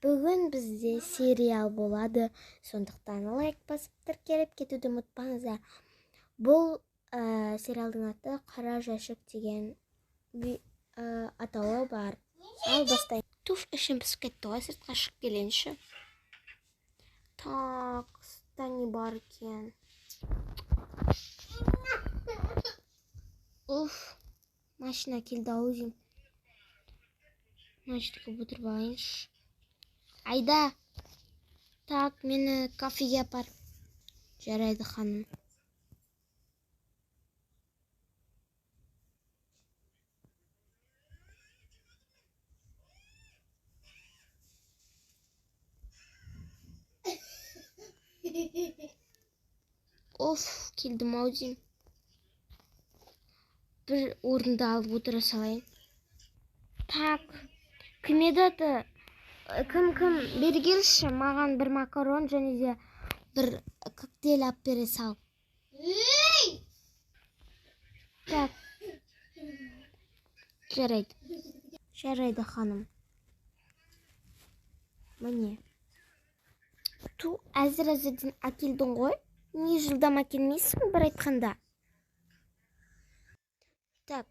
Бүгін бізде сериал болады, сондықтан лайк басып тіркеліп кетуді ұмытпаңыздар. Бұл сериалдың аты «Қара жәшік» деген атауы бар. Ал бастайын. Туф, ішім пісіп кетті ғой, сыртқа шығып келейінші. Так, не бар екен. Уф, машина келді-ау деймін. Мынашты бұтырып алайыншы. Айда. Так, мені кафеге апар. Жарайды, ханым. Оф, келдім-ау деймін. Бір орынды алып отыра салайын. Так, кім еді аты? Кім бері келші, маған бір макарон және де бір коктейль алып бере сал. Так, жарайды ханым. Міне. Ту, әзір-әзірден әкелдің ғой? Не жылдам әкелмейсің бір айтқанда? Так,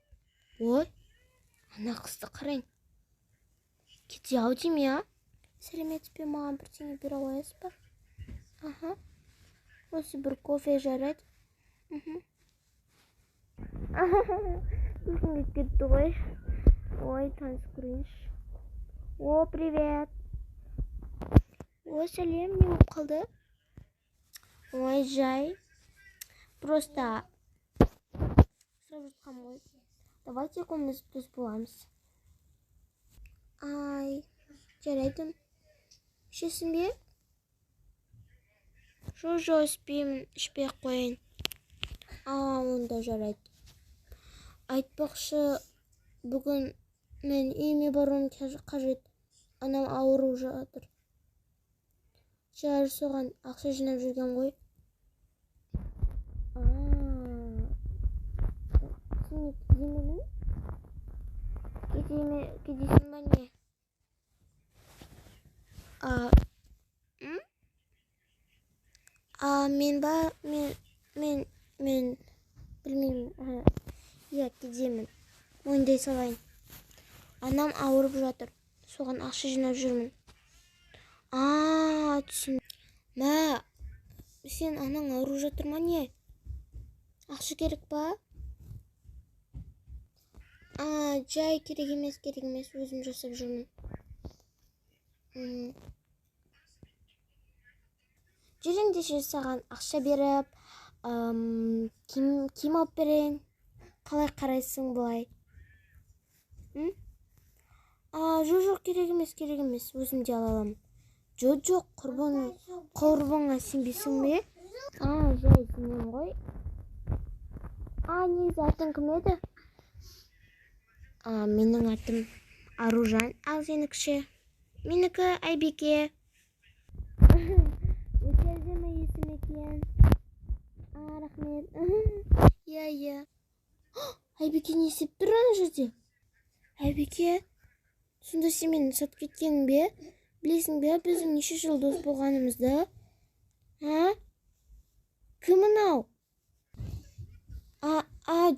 ой, ана қызды қарайын. Кете-ау деймін, я? Сәлеметсіз бе, маған бірдеңе бере қоясыз ба? Аха. Осы бір кофе жарайды. Күлкім кетті ғой. Ой, танысып көрейінші. О, привет. Ой, сәлем, не болып қалды? Ой, жай. Просто сұрап жатқам ғой. Давайте екеуміз дос боламыз. Ай, жарайды. Ішесің бе? Жо, іспеймін, ішпей қойын. Онда жарайды. Айтпақшы, бүгін мен үйіме баруым қажет. Анам ауырып жатыр. Жар соған ақша жинап жүрген ғой. Сен кедейсің ба не? Мен білмеймін. Я кедеймін. Мойындай салайын. Анам ауырып жатыр. Соған ақша жинап жүрмін. Түсін. Мә, сен анаң ауырып жатыр ма не? Ақша керек ба? Жай керек емес, өзім жасап жүрмін. Жүрендеше саған ақша беріп, киім алып берейін. Қалай қарайсың бұлай? Жоқ, керек емес, өзім де аламын. Жоқ, құрбыңа сенбейсің бе? Жай сенем ғой. Негізі атың кім еді? Менің атым Аружан, ал сенікше? Менікі Айбеке. Өте әдемі есім екен. Рахмет. Я. Айбеке не істеп тұр ана жерде? Айбеке, сонда сен мені сатып кеткенің бе? Білесің бе, біздің неше жыл дос болғанымызды? Кім мынау?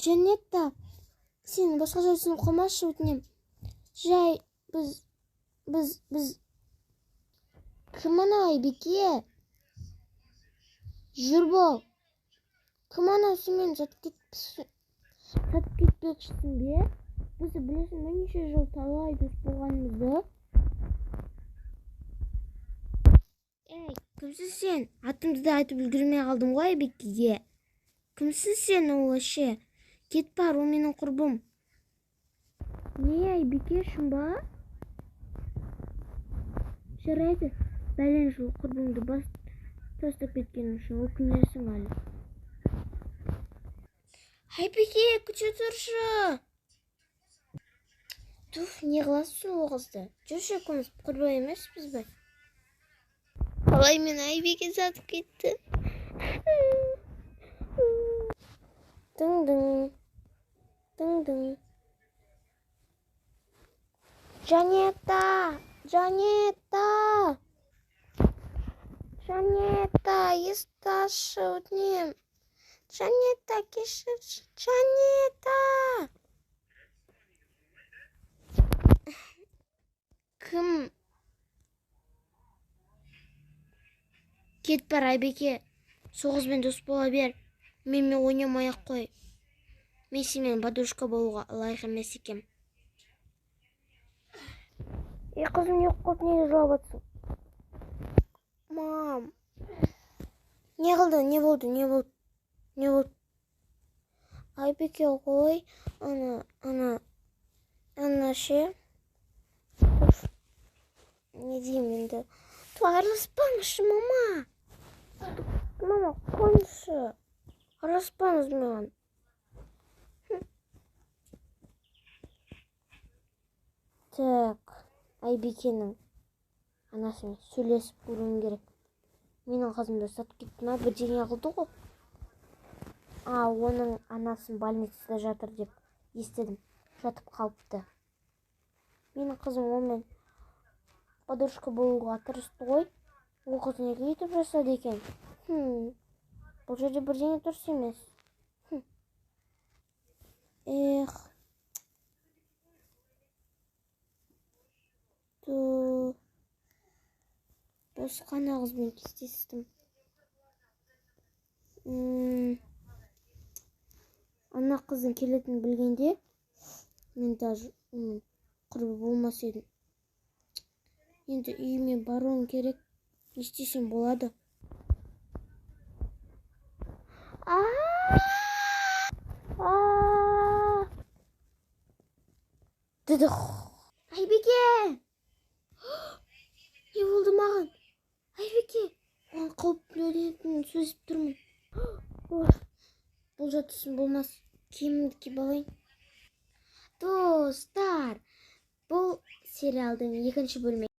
Жанетта, сен басқа жайсын қомашы өтінем. Жай, біз... Кім мынау, Айбеке? Жүр бол. Кім мынау, сен мені сатып кетпекшісің бе? Бізді білесің бе, неше жыл талай дос болғанымызды? Кімсіз сен? Атымды да айтып үлгермей қалдым ғой Айбекеге. Кімсіз сен ол ше? Кет бар, ол менің құрбым. Не, Айбеке, шын ба? Жарайды, бәлен жыл құрбыңды тастап кеткенің үшін өкінесің әлі. Айбеке, күте тұршы. Туф, не қыласың ол қызды? Жүрші, екеуміз құрбы емеспіз бе? Қалай мен Айбеке сатып кетті? Дың. Жанетта! Жанета! Жанета, есташы өтінем. Жанета, кешірші. Жанета! Кім? Кет бар, Айбеке. Соғызбен дос бола бер. Менімен ойнамай-ақ қой. Мен сенімен подружка болуға лайық емес екем. Қызым, не қылып неге жылап жатсың? Мам. Не қылды? Не болды? Айбеке ғой, ана ше. Не деймін енді. Араласпаңызшы, мама. Мама, қойшы. Араласпаңыз маған. Так, Айбекенің анасымен сөйлесіп көруім керек. Менің қызымды сатып кетті ма, бірдеңе қылды ғой. Оның анасын больницада жатыр деп естідім. Жатып қалыпты. Менің қызым онымен подружка болуға тырысты ғой. Ол қыз неге өйтіп жасады екен? Бұл жерде бірдеңе дұрыс емес. Босқа қызбен кездестім. Ана қыздың келетінін білгенде, мен даже құрбы болмас едім. Енді үйіме баруым керек. Не істесем болады? Дыдық. Айбеке! Не болды маған? Айбеке! Оған қауіпті өлетінін сөзіп тұрмын. Бұл жатысын болмас. Киімімді киіп алайын. Достар, бұл сериалдың екінші бөлімі